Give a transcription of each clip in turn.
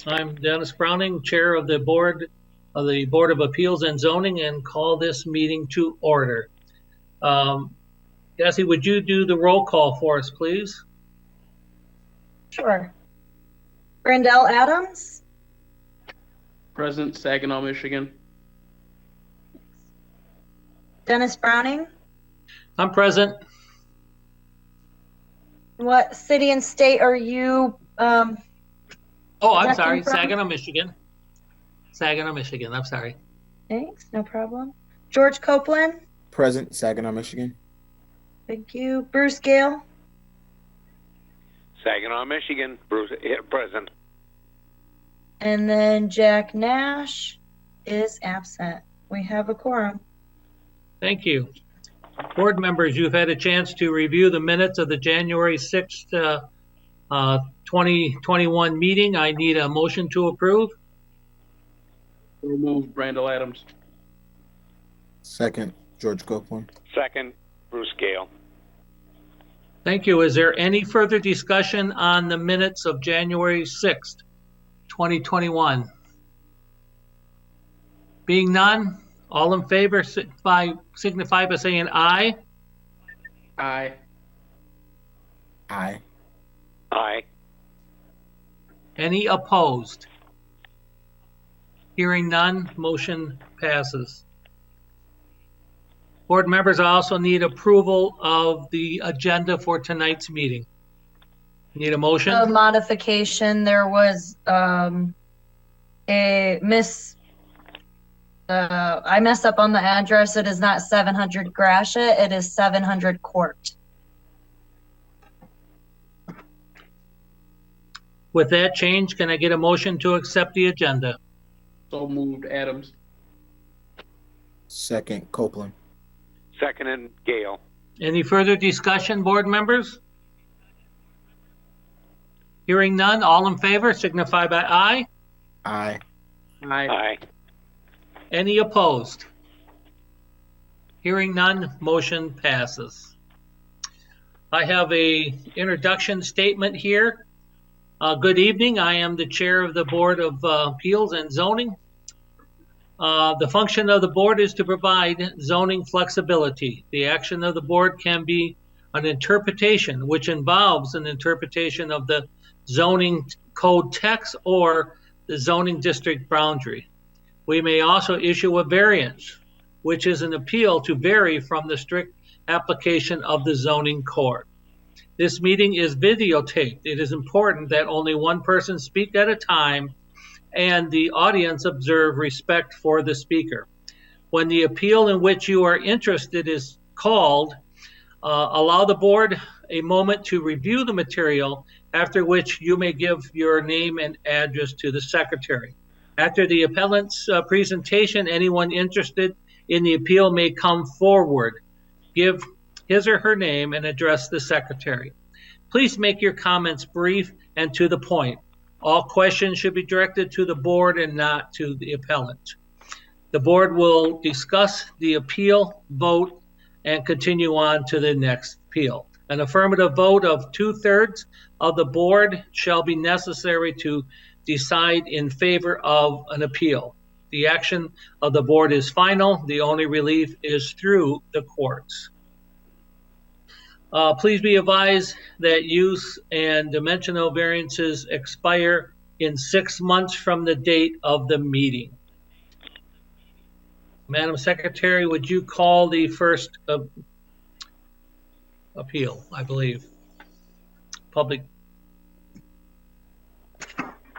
I'm Dennis Browning, Chair of the Board of Appeals and Zoning, and call this meeting to order. Cassie, would you do the roll call for us, please? Sure. Brandell Adams. Present, Saginaw, Michigan. Dennis Browning. I'm present. What city and state are you? I'm sorry, from? Saginaw, Michigan. Saginaw, Michigan, I'm sorry. Thanks, no problem. George Copeland. Present, Saginaw, Michigan. Thank you. Bruce Gale. Saginaw, Michigan. Bruce, present. And then Jack Nash is absent. We have a quorum. Thank you. Board members, you've had a chance to review the minutes of the January 6th, 2021 meeting. I need a motion to approve. Remove Brandell Adams. Second, George Copeland. Second, Bruce Gale. Thank you. Is there any further discussion on the minutes of January 6th, 2021? Being none, all in favor signify by saying aye. Aye. Aye. Aye. Any opposed? Hearing none, motion passes. Board members, I also need approval of the agenda for tonight's meeting. Need a motion? A modification. There was I messed up on the address. It is not 700 Gratiot. It is 700 Court. With that change, can I get a motion to accept the agenda? So moved, Adams. Second, Copeland. Second and Gale. Any further discussion, board members? Hearing none, all in favor signify by aye. Aye. Aye. Aye. Any opposed? Hearing none, motion passes. I have a introduction statement here. Good evening. I am the chair of the Board of Appeals and Zoning. The function of the board is to provide zoning flexibility. The action of the board can be an interpretation, which involves an interpretation of the zoning code text or the zoning district boundary. We may also issue a variance, which is an appeal to vary from the strict application of the zoning code. This meeting is videotaped. It is important that only one person speak at a time and the audience observe respect for the speaker. When the appeal in which you are interested is called, allow the board a moment to review the material, after which you may give your name and address to the secretary. After the appellant's presentation, anyone interested in the appeal may come forward, give his or her name, and address the secretary. Please make your comments brief and to the point. All questions should be directed to the board and not to the appellant. The board will discuss the appeal, vote, and continue on to the next appeal. An affirmative vote of 2/3 of the board shall be necessary to decide in favor of an appeal. The action of the board is final. The only relief is through the courts. Please be advised that use and dimensional variances expire in 6 months from the date of the meeting. Madam Secretary, would you call the first appeal, I believe? Public.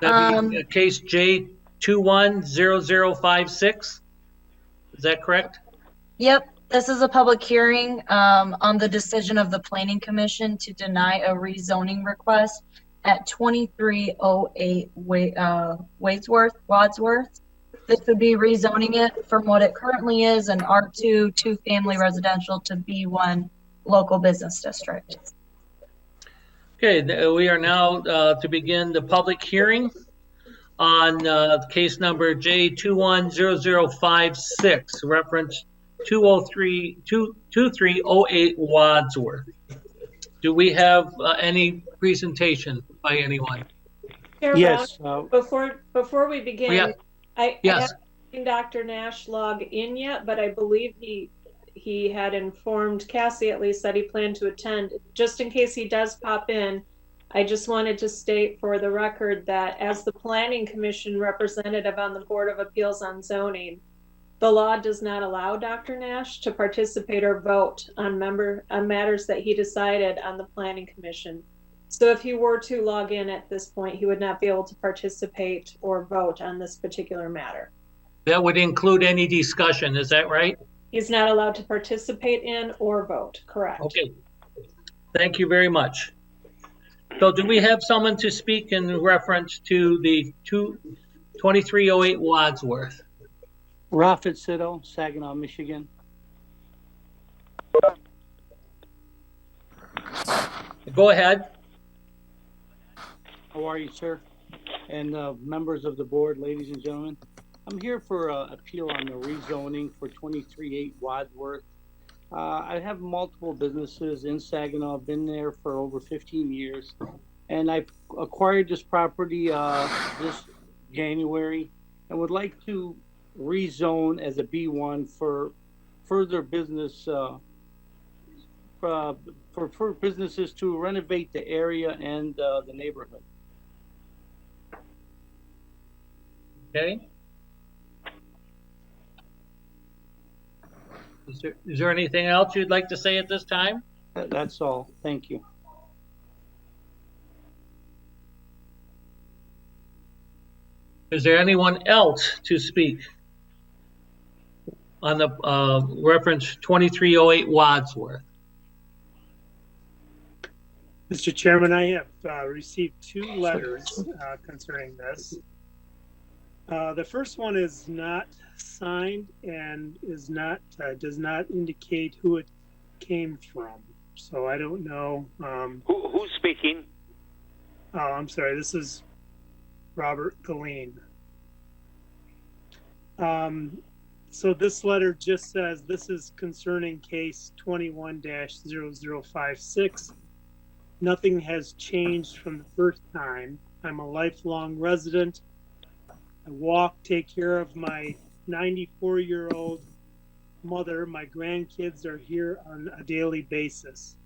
That'd be case J210056. Is that correct? Yep. This is a public hearing on the decision of the Planning Commission to deny a rezoning request at 2308 Wadsworth. This would be rezoning it from what it currently is, an R2 two-family residential, to B1 local business district. Okay, we are now to begin the public hearing on case number J210056, reference 2308 Wadsworth. Do we have any presentation by anyone? Chair Brown, Yes, before we begin, Yeah, I yes. haven't seen Dr. Nash log in yet, but I believe he had informed Cassie at least that he planned to attend. Just in case he does pop in, I just wanted to state for the record that as the Planning Commission representative on the Board of Appeals on Zoning, the law does not allow Dr. Nash to participate or vote on matters that he decided on the Planning Commission. So if he were to log in at this point, he would not be able to participate or vote on this particular matter. That would include any discussion, is that right? He's not allowed to participate in or vote, correct? Okay. Thank you very much. So do we have someone to speak in reference to the 2308 Wadsworth? Rafet Siddle, Saginaw, Michigan. Go ahead. How are you, sir? And members of the board, ladies and gentlemen. I'm here for appeal on the rezoning for 238 Wadsworth. I have multiple businesses in Saginaw. I've been there for over 15 years. And I acquired this property this January and would like to rezone as a B1 for further business, for businesses to renovate the area and the neighborhood. Okay. Is there anything else you'd like to say at this time? That's all. Thank you. Is there anyone else to speak on the reference 2308 Wadsworth? Mr. Chairman, I have received two letters concerning this. The first one is not signed and is not does not indicate who it came from. So I don't know. Who's speaking? Oh, I'm sorry. This is Robert Galeen. So this letter just says this is concerning case 21-0056. Nothing has changed from the first time. I'm a lifelong resident. I walk, take care of my 94-year-old mother. My grandkids are here on a daily basis.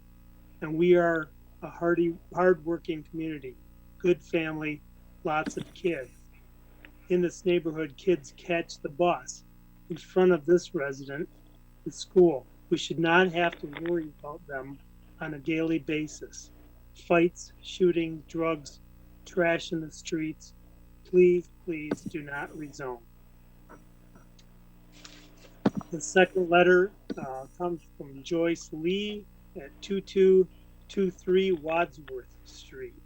And we are a hard-working community, good family, lots of kids. In this neighborhood, kids catch the bus in front of this resident, the school. We should not have to worry about them on a daily basis. Fights, shooting, drugs, trash in the streets. Please, please do not rezone. The second letter comes from Joyce Lee at 2223 Wadsworth Street.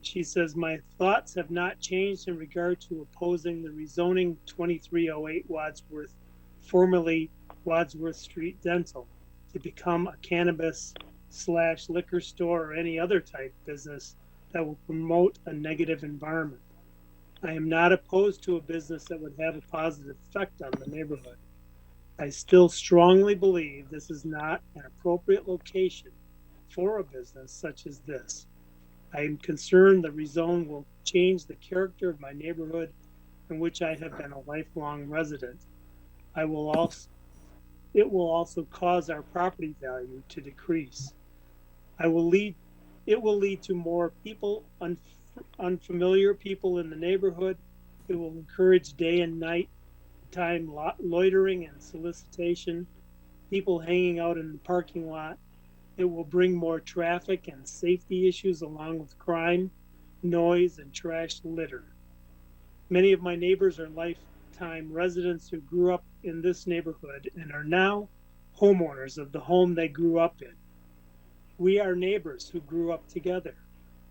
She says, my thoughts have not changed in regard to opposing the rezoning 2308 Wadsworth, formerly Wadsworth Street Dental, to become a cannabis/liquor store or any other type business that will promote a negative environment. I am not opposed to a business that would have a positive effect on the neighborhood. I still strongly believe this is not an appropriate location for a business such as this. I am concerned the rezone will change the character of my neighborhood in which I have been a lifelong resident. It will also cause our property value to decrease. It will lead to more people, unfamiliar people in the neighborhood. It will encourage day and night time loitering and solicitation, people hanging out in the parking lot. It will bring more traffic and safety issues along with crime, noise, and trash litter. Many of my neighbors are lifetime residents who grew up in this neighborhood and are now homeowners of the home they grew up in. We are neighbors who grew up together.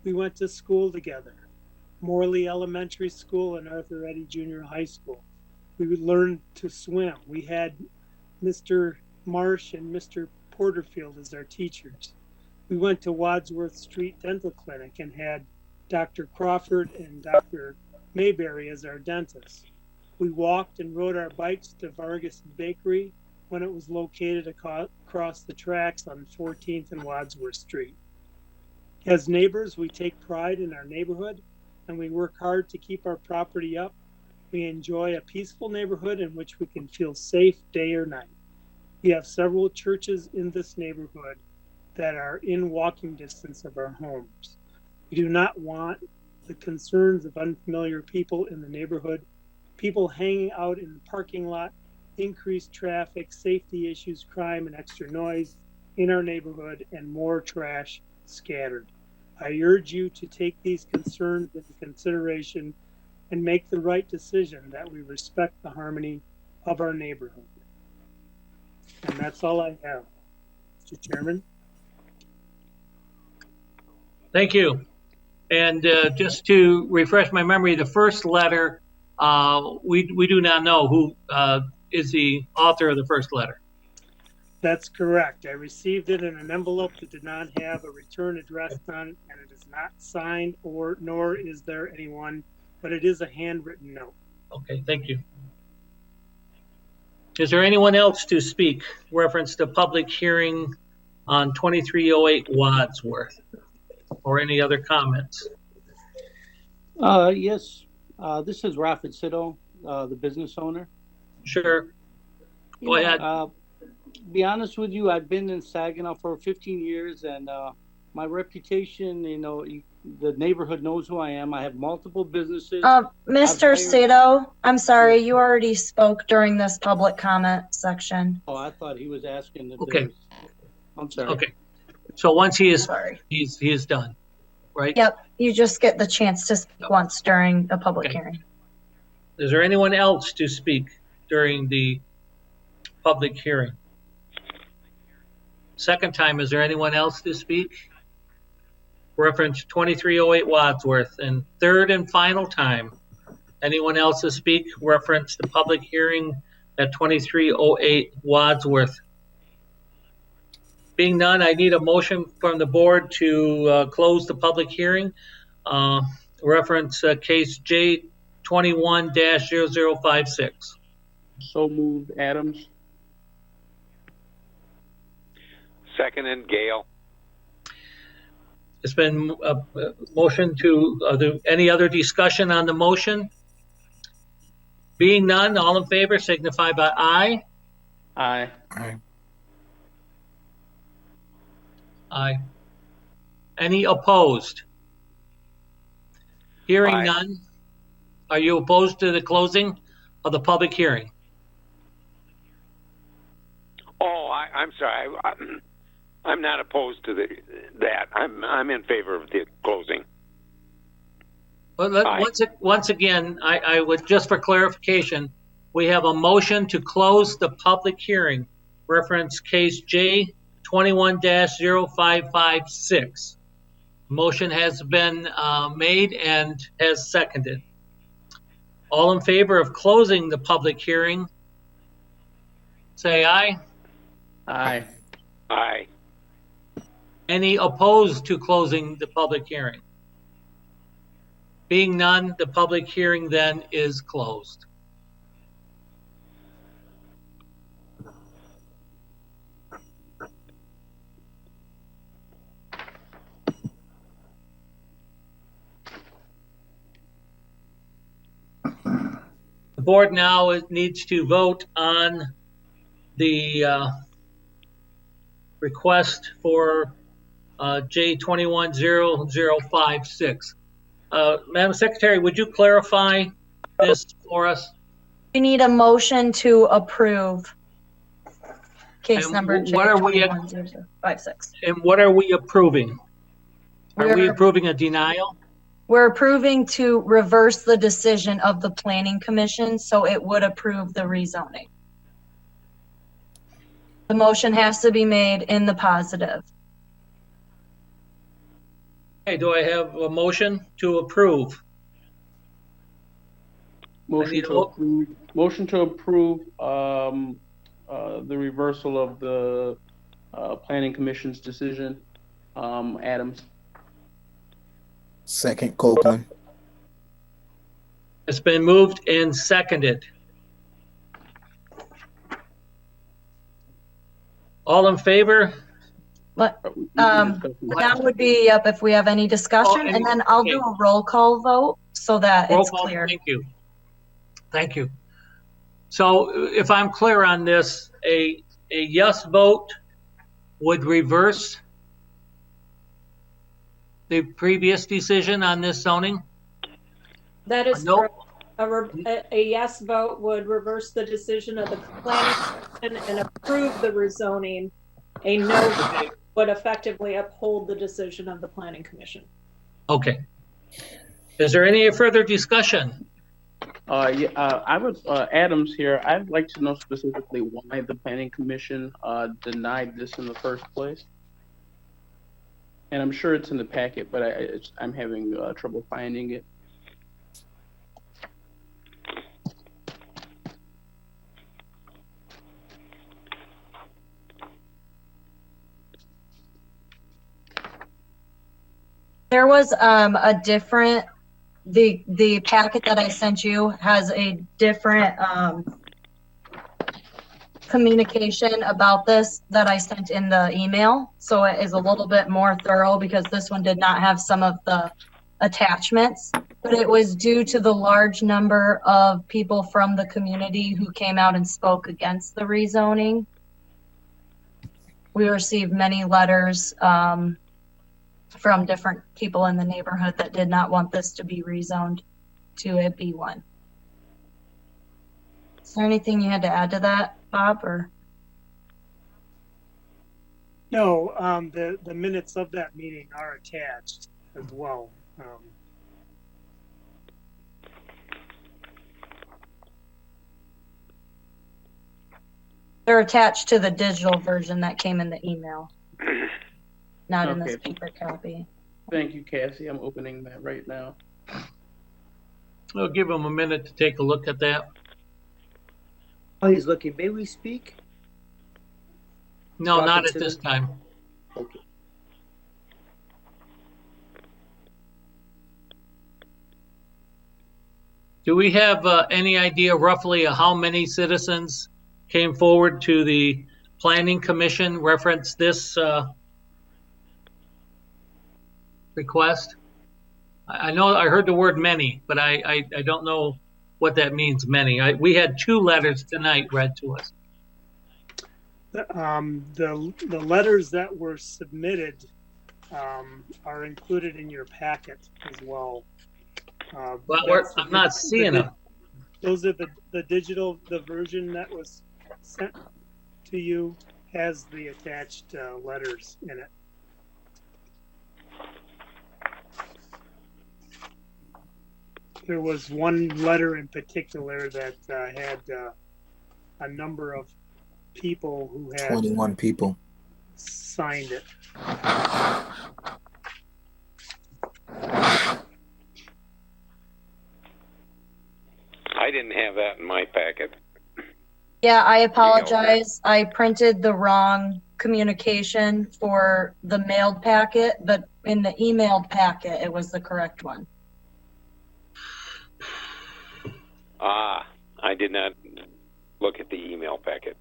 We went to school together, Morley Elementary School and Arthur Eddy Junior High School. We would learn to swim. We had Mr. Marsh and Mr. Porterfield as our teachers. We went to Wadsworth Street Dental Clinic and had Dr. Crawford and Dr. Mayberry as our dentists. We walked and rode our bikes to Vargas Bakery when it was located across the tracks on 14th and Wadsworth Street. As neighbors, we take pride in our neighborhood and we work hard to keep our property up. We enjoy a peaceful neighborhood in which we can feel safe day or night. We have several churches in this neighborhood that are in walking distance of our homes. We do not want the concerns of unfamiliar people in the neighborhood, people hanging out in the parking lot, increased traffic, safety issues, crime, and extra noise in our neighborhood, and more trash scattered. I urge you to take these concerns into consideration and make the right decision that we respect the harmony of our neighborhood. And that's all I have, Mr. Chairman. Thank you. And just to refresh my memory, the first letter, we do not know who is the author of the first letter. That's correct. I received it in an envelope that did not have a return address on it, and it is not signed nor is there anyone, but it is a handwritten note. Okay, thank you. Is there anyone else to speak reference to public hearing on 2308 Wadsworth or any other comments? Yes, this is Rafid Sito, the business owner. Sure. Go ahead. Be honest with you, I've been in Saginaw for 15 years, and my reputation, the neighborhood knows who I am. I have multiple businesses. Mr. Sato, I'm sorry, you already spoke during this public comment section. Oh, I thought he was asking if Okay. I'm sorry. Okay. So once he is, Sorry. he is done, right? Yep, you just get the chance to speak once during a public Okay. hearing. Is there anyone else to speak during the public hearing? Second time, is there anyone else to speak? Reference 2308 Wadsworth. And third and final time, anyone else to speak? Reference the public hearing at 2308 Wadsworth. Being none, I need a motion from the board to close the public hearing. Reference case J 21-0056. So moved, Adams. Second and Gale. It's been a motion to, any other discussion on the motion? Being none, all in favor signify by aye. Aye. Aye. Aye. Any opposed? Hearing Aye. none. Are you opposed to the closing of the public hearing? Oh, I'm sorry. I'm not opposed to that. I'm in favor of the closing. Well, Aye. once again, I would, just for clarification, we have a motion to close the public hearing, reference case J 21-0556. Motion has been made and has seconded. All in favor of closing the public hearing, say aye. Aye. Aye. Any opposed to closing the public hearing? Being none, the public hearing then is closed. The board now needs to vote on the request for J 21-0056. Madam Secretary, would you clarify this for us? We need a motion to approve case And number what are we- J21-0056. And what are we approving? Are we We're- approving a denial? We're approving to reverse the decision of the planning commission, so it would approve the rezoning. The motion has to be made in the positive. Okay, do I have a motion to approve? Motion need a to mo- approve. Motion to approve the reversal of the planning commission's decision. Adams. Second, Copeland. It's been moved and seconded. All in favor But, We can discuss it. that would be up if we have any discussion, and then I'll do okay. a roll call vote so that Roll it's call, clear. thank you. Thank you. So if I'm clear on this, a yes vote would reverse the previous decision on this zoning? That is No? correct. A yes vote would reverse the decision of the planning commission and approve the rezoning. A no vote would effectively uphold the decision of the planning commission. Okay. Is there any further discussion? I would, Adams here, I'd like to know specifically why the planning commission, denied this in the first place. And I'm sure it's in the packet, but I'm having, trouble finding it. There was a different, the packet that I sent you has a different communication about this that I sent in the email. So it is a little bit more thorough because this one did not have some of the attachments. But it was due to the large number of people from the community who came out and spoke against the rezoning. We received many letters from different people in the neighborhood that did not want this to be rezoned to a B1. Is there anything you had to add to that, Bob, or? No, the minutes of that meeting are attached as well. They're attached to the digital version that came in the email, not in this Okay. paper copy. Thank you, Cassie. I'm opening that right now. We'll give them a minute to take a look at that. Oh, he's looking. May we speak? No, Welcome not at to this the- time. Okay. Do we have any idea roughly of how many citizens came forward to the planning commission reference this request? I know I heard the word many, but I don't know what that means, many. We had 2 letters tonight read to us. The letters that were submitted are included in your packet as well. I'm not seeing them. Those are the digital, the version that was sent to you has the attached letters in it. There was one letter in particular that had a number of people who had 21 people. signed it. I didn't have that in my packet. Yeah, I apologize. I printed the wrong communication for the mailed packet, but in the emailed packet, it was the correct one. Ah, I did not look at the email packet.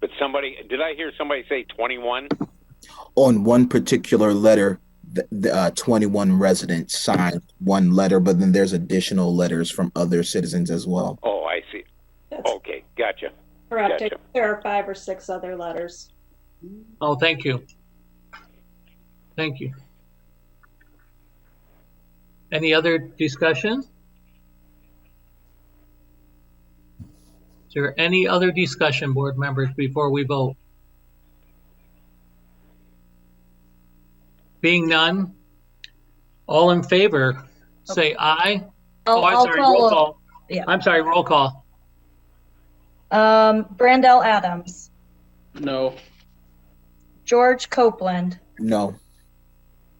But did I hear somebody say 21? On one particular letter, the 21 residents signed one letter, but then there's additional letters from other citizens as well. Oh, I see. That's Okay, gotcha. correct. I Gotcha. think there are 5 or 6 other letters. Oh, thank you. Thank you. Any other discussion? Is there any other discussion, board members, before we vote? Being none, all in favor, say aye. Oh, I'm sorry, roll call. yeah. I'm sorry, roll call. Brandell Adams, No. George Copeland, No.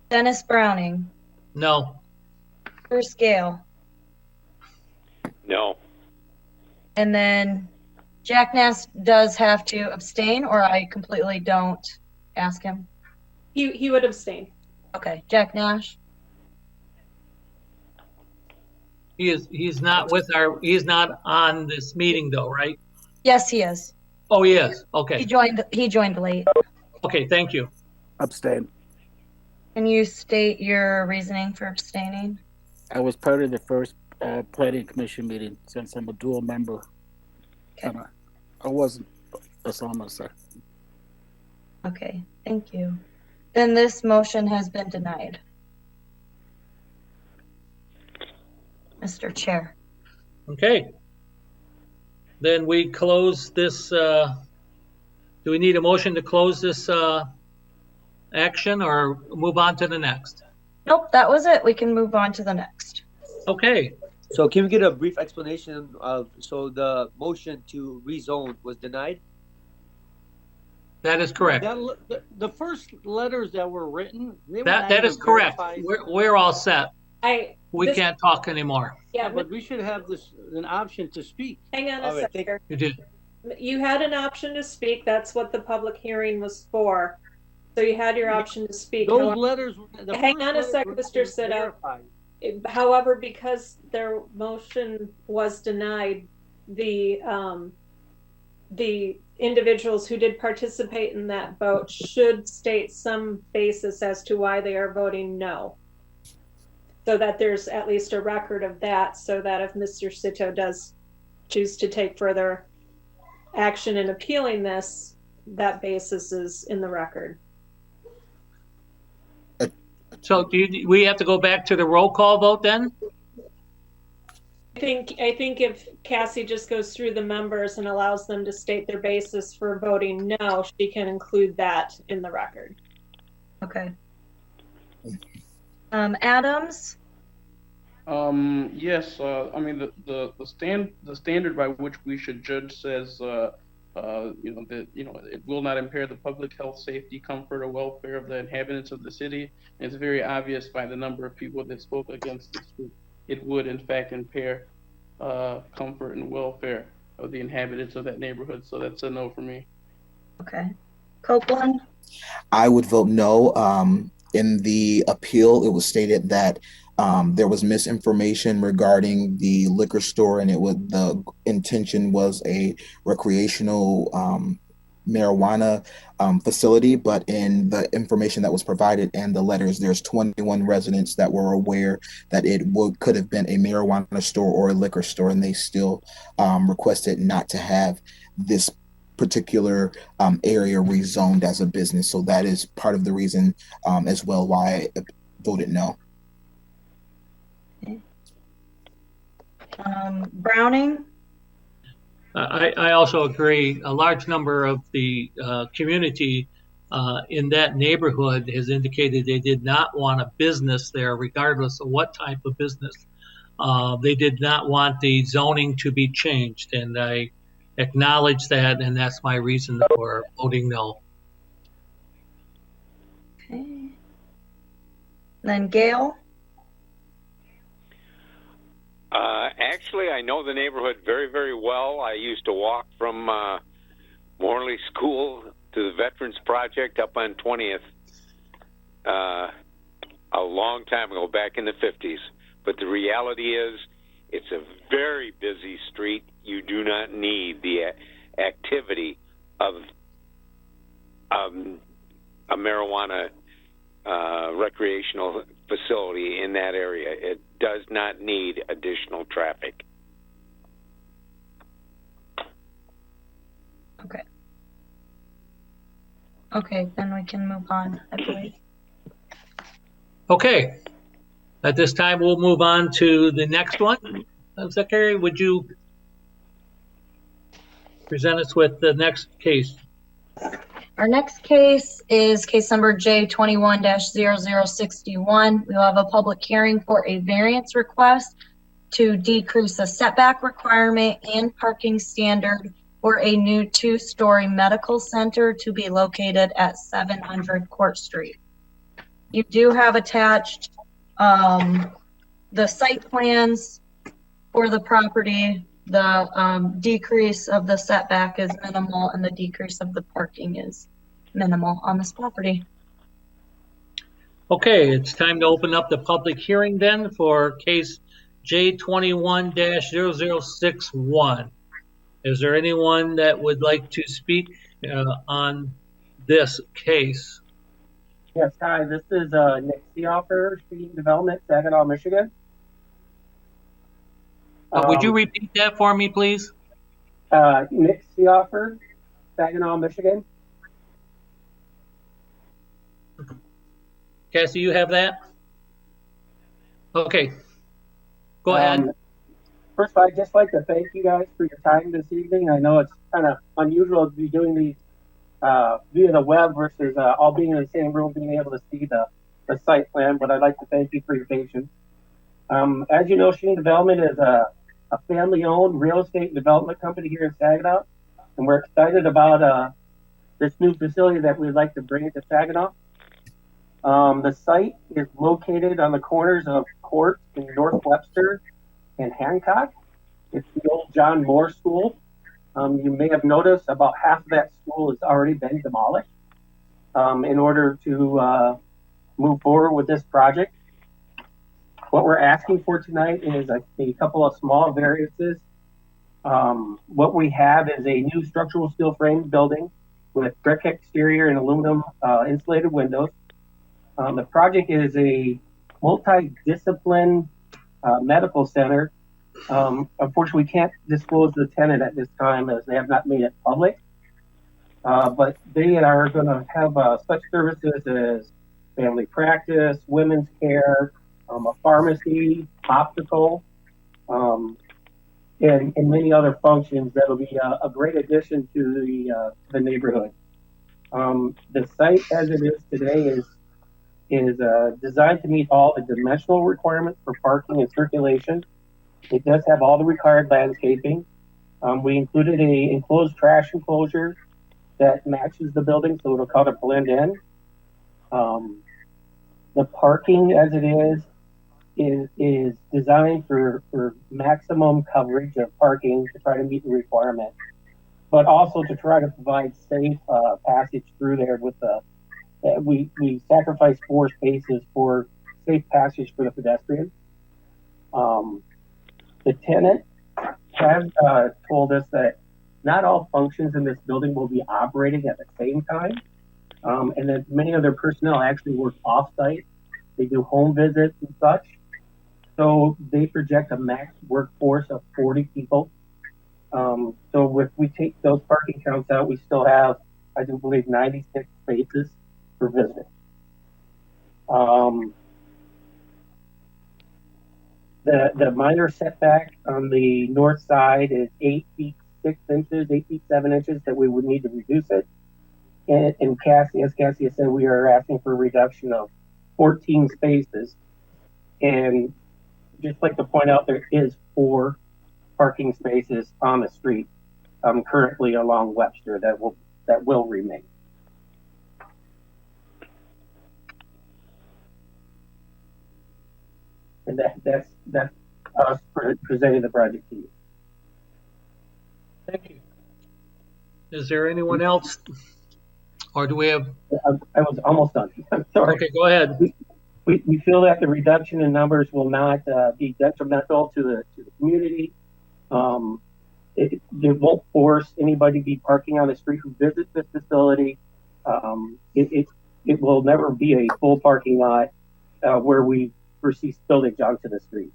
Dennis Browning, No. Bruce Gale, No. and then Jack Nass does have to abstain, or I completely don't ask him. He would abstain. Okay, Jack Nash. He's not on this meeting though, right? Yes, he is. Oh, yes. He Okay. joined late. Okay, thank you. Abstain. Can you state your reasoning for abstaining? I was part of the first planning commission meeting since I'm a dual member. Okay. And I wasn't. That's all I'm gonna say. Okay, thank you. Then this motion has been denied. Mr. Chair. Okay. Then we close this, do we need a motion to close this action or move on to the next? Nope, that was it. We can move on to the next. Okay, So can we get a brief explanation of, so the motion to rezone was denied? that is correct. The first letters that were written, they were That not is even correct. verified. We're all set. We this- can't talk anymore. Yeah, but we should have an option to speak. Hang on All a right, thank- second. You did. You had an option to speak. That's what the public hearing was for. So you had your option to speak. Those However, letters. Hang on a second, Mr. Sito. However, because their motion was denied, the individuals who did participate in that vote should state some basis as to why they are voting no. So that there's at least a record of that, so that if Mr. Sito does choose to take further action in appealing this, that basis is in the record. So we have to go back to the roll call vote then? I think if Cassie just goes through the members and allows them to state their basis for voting no, she can include that in the record. Okay. Adams? Yes, I mean, the standard by which we should judge says, it will not impair the public health, safety, comfort, or welfare of the inhabitants of the city. And it's very obvious by the number of people that spoke against this. It would in fact impair comfort and welfare of the inhabitants of that neighborhood. So that's a no for me. Okay. Copeland? I would vote no. In the appeal, it was stated that there was misinformation regarding the liquor store, and the intention was a recreational marijuana facility. But in the information that was provided and the letters, there's 21 residents that were aware that it could have been a marijuana store or a liquor store, and they still requested not to have this particular area rezoned as a business. So that is part of the reason as well why I voted no. Okay. Browning? I also agree. A large number of the community in that neighborhood has indicated they did not want a business there, regardless of what type of business. They did not want the zoning to be changed, and I acknowledge that, and that's my reason for voting no. Okay. Then Gail? Actually, I know the neighborhood very, very well. I used to walk from Morley School to the Veterans Project up on 20th a long time ago, back in the 50s. But the reality is, it's a very busy street. You do not need the activity of a marijuana recreational facility in that area. It does not need additional traffic. Okay. Okay, then we can move on, I believe. Okay. At this time, we'll move on to the next one. Secretary, would you present us with the next case? Our next case is case number J21-0061. We'll have a public hearing for a variance request to decrease a setback requirement and parking standard for a new 2-story medical center to be located at 700 Court Street. You do have attached the site plans for the property. The decrease of the setback is minimal, and the decrease of the parking is minimal on this property. Okay, it's time to open up the public hearing then for case J21-0061. Is there anyone that would like to speak on this case? Yes, hi, this is Nick Seoffer, Street Development, Saginaw, Michigan. Would you repeat that for me, please? Nick Seoffer, Saginaw, Michigan. Cassie, you have that? Okay. Go ahead. First of all, I'd just like to thank you guys for your time this evening. I know it's kind of unusual to be doing these via the web versus all being in the same room, being able to see the site plan, but I'd like to thank you for your patience. As you know, Street Development is a family-owned real estate development company here in Saginaw, and we're excited about this new facility that we'd like to bring to Saginaw. The site is located on the corners of Court in North Webster and Hancock. It's the old John Moore School. You may have noticed about half of that school has already been demolished in order to move forward with this project. What we're asking for tonight is a couple of small variances. What we have is a new structural steel frame building with brick exterior and aluminum insulated windows. The project is a multi-discipline medical center. Unfortunately, we can't disclose the tenant at this time as they have not made it public. But they are going to have such services as family practice, women's care, a pharmacy, optical, and many other functions that will be a great addition to the neighborhood. The site as it is today is designed to meet all the dimensional requirements for parking and circulation. It does have all the required landscaping. We included a enclosed trash enclosure that matches the building, so it'll kind of blend in. The parking as it is designed for maximum coverage of parking to try to meet the requirement, but also to try to provide safe passage through there with we sacrifice 4 spaces for safe passage for the pedestrians. The tenant has told us that not all functions in this building will be operating at the same time, and that many of their personnel actually work off-site. They do home visits and such. So they project a max workforce of 40 people. So if we take those parking counts out, we still have, I do believe, 96 spaces for visitors. The minor setback on the north side is 8 feet 6 inches, 8 feet 7 inches that we would need to reduce it. And Cassie, as Cassie has said, we are asking for a reduction of 14 spaces. And just like to point out, there is 4 parking spaces on the street currently along Webster that will remain. And that's us presenting the project to you. Thank you. Is there anyone else? Or do we have? I was almost done. I'm sorry. Okay, go ahead. We feel that the reduction in numbers will not be detrimental to the community. It won't force anybody to be parking on the street who visits this facility. It will never be a full parking lot where we foresee spillage onto the street.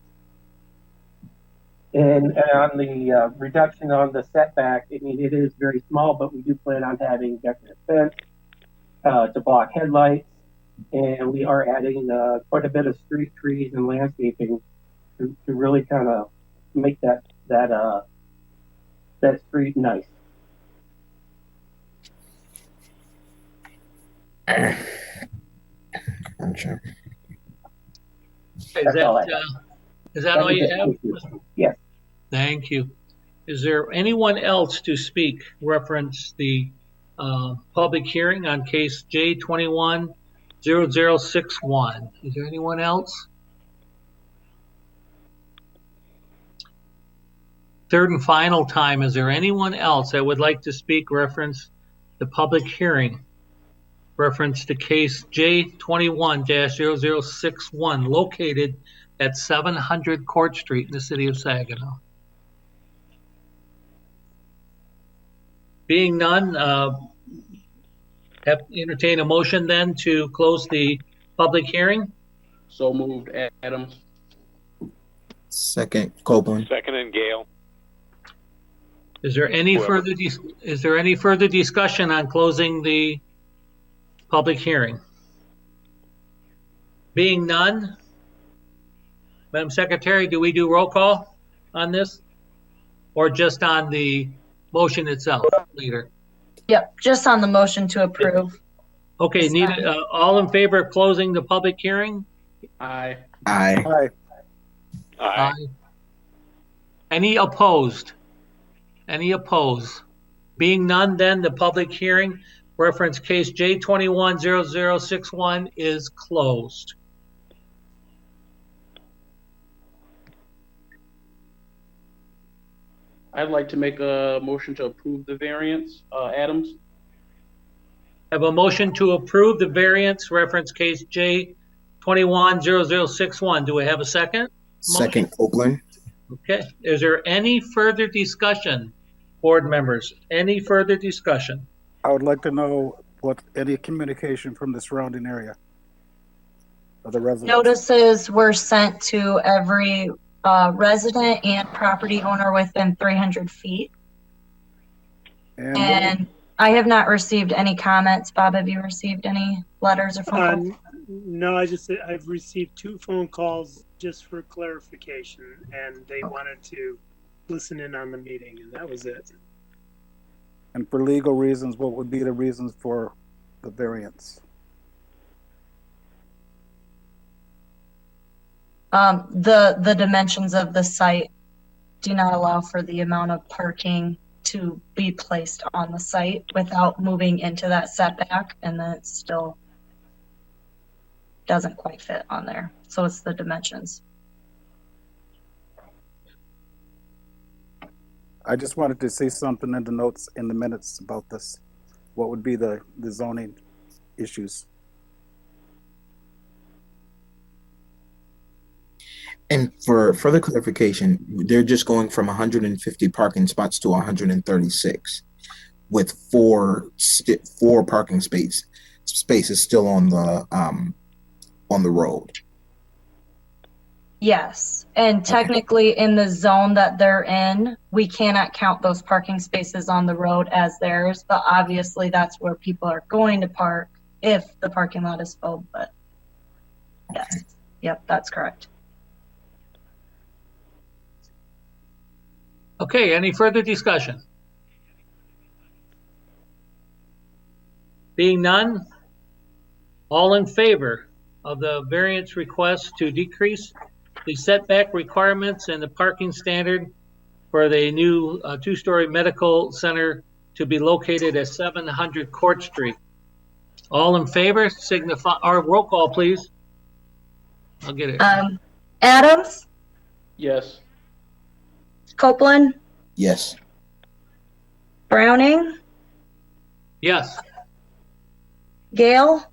And on the reduction on the setback, I mean, it is very small, but we do plan on having decorative fence to block headlights. And we are adding quite a bit of street trees and landscaping to really kind of make that street nice. Gotcha. Is that all you have? Yes. Thank you. Is there anyone else to speak reference the public hearing on case J210061? Is there anyone else? Third and final time, is there anyone else that would like to speak reference the public hearing reference to case J21-0061 located at 700 Court Street in the city of Saginaw? Being none, entertain a motion then to close the public hearing. So moved, Adams. Second, Copeland. Second and Gale. Is there any Whoever. further discussion on closing the public hearing? Being none, Madam Secretary, do we do roll call on this? Or just on the motion itself later? Yep, just on the motion to approve. Okay, It's fine. all in favor of closing the public hearing? Aye. Aye. Aye. Aye. Any opposed? Any opposed? Being none, then the public hearing, reference case J210061 is closed. I'd like to make a motion to approve the variance. Adams? Have a motion to approve the variance, reference case J210061. Do we have a second? Second, Copeland. Okay, is there any further discussion, board members? Any further discussion? I would like to know what any communication from the surrounding area of the residents. Notices were sent to every resident and property owner within 300 feet. And I have not received any comments. Bob, have you received any letters or phone calls? No, I've received 2 phone calls just for clarification, and they wanted to listen in on the meeting, and that was it. And for legal reasons, what would be the reasons for the variance? The dimensions of the site do not allow for the amount of parking to be placed on the site without moving into that setback, and then it still doesn't quite fit on there. So it's the dimensions. I just wanted to see something in the notes, in the minutes about this. What would be the zoning issues? And for further clarification, they're just going from 150 parking spots to 136 with four parking spaces still on the road. Yes, and technically in the zone that they're in, we cannot count those parking spaces on the road as theirs, but obviously that's where people are going to park if the parking lot is full, but yes, yep, that's correct. Okay, any further discussion? Being none, all in favor of the variance request to decrease the setback requirements and the parking standard for the new 2-story medical center to be located at 700 Court Street. All in favor, signify, or roll call, please. I'll get it. Adams, Yes. Copeland, Yes. Browning, Yes. Gale,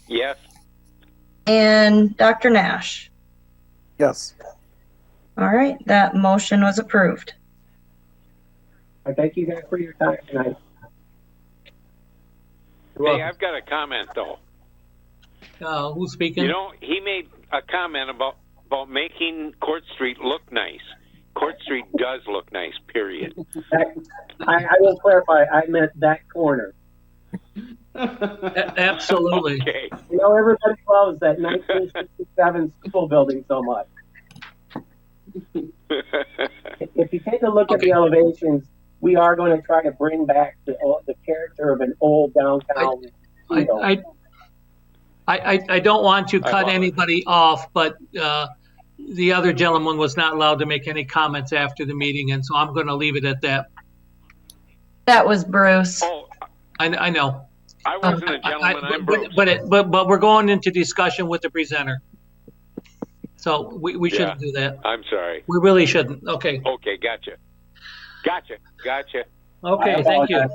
Yes. and Dr. Nash. Yes. All right, that motion was approved. I thank you guys for your time tonight. Hey, I've got a comment though. Who's speaking? You know, he made a comment about making Court Street look nice. Court Street does look nice, period. I will clarify, I meant that corner. Absolutely. Okay. You know, everybody loves that 1967 school building so much. If you take a look at the elevations, we are going to try to bring back the character of an old downtown. I don't want to cut anybody off, but the other gentleman was not allowed to make any comments after the meeting, and so I'm going to leave it at that. That was Bruce. Oh, I know. I wasn't a gentleman. I'm Bruce. But we're going into discussion with the presenter, so we shouldn't do that. I'm sorry. We really shouldn't. Okay. Okay, gotcha. Okay, thank you.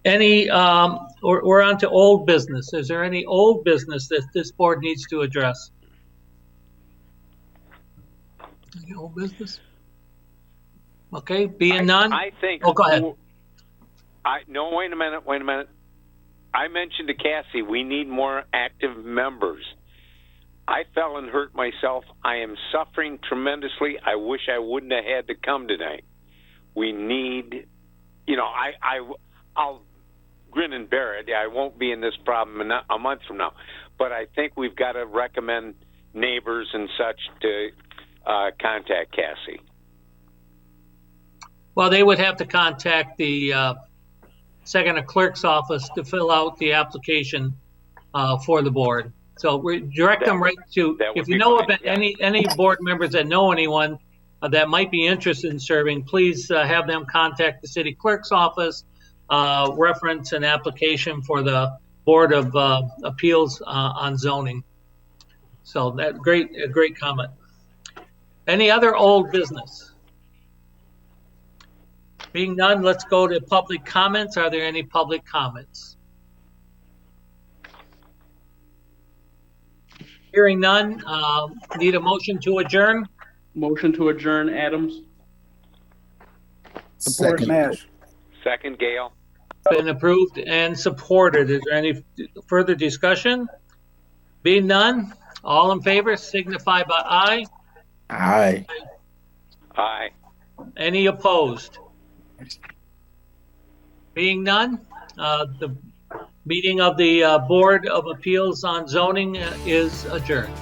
Any, we're on to old business. Is there any old business that this board needs to address? Any old business? Okay, being none? I think. Oh, go ahead. No, wait a minute. I mentioned to Cassie, we need more active members. I fell and hurt myself. I am suffering tremendously. I wish I wouldn't have had to come tonight. We need, I'll grin and bear it. I won't be in this problem a month from now. But I think we've got to recommend neighbors and such to contact Cassie. Well, they would have to contact the Saginaw Clerk's office to fill out the application for the board. So we direct them right to, if you know of any board members that know anyone that might be interested in serving, please have them contact the city clerk's office, reference an application for the Board of Appeals on zoning. So that a great comment. Any other old business? Being none, let's go to public comments. Are there any public comments? Hearing none, need a motion to adjourn? Motion to adjourn, Adams. Support Nash. Second, Gale. Been approved and supported. Is there any further discussion? Being none, all in favor signify by aye. Aye. Aye. Any opposed? Being none, the meeting of the Board of Appeals on Zoning is adjourned.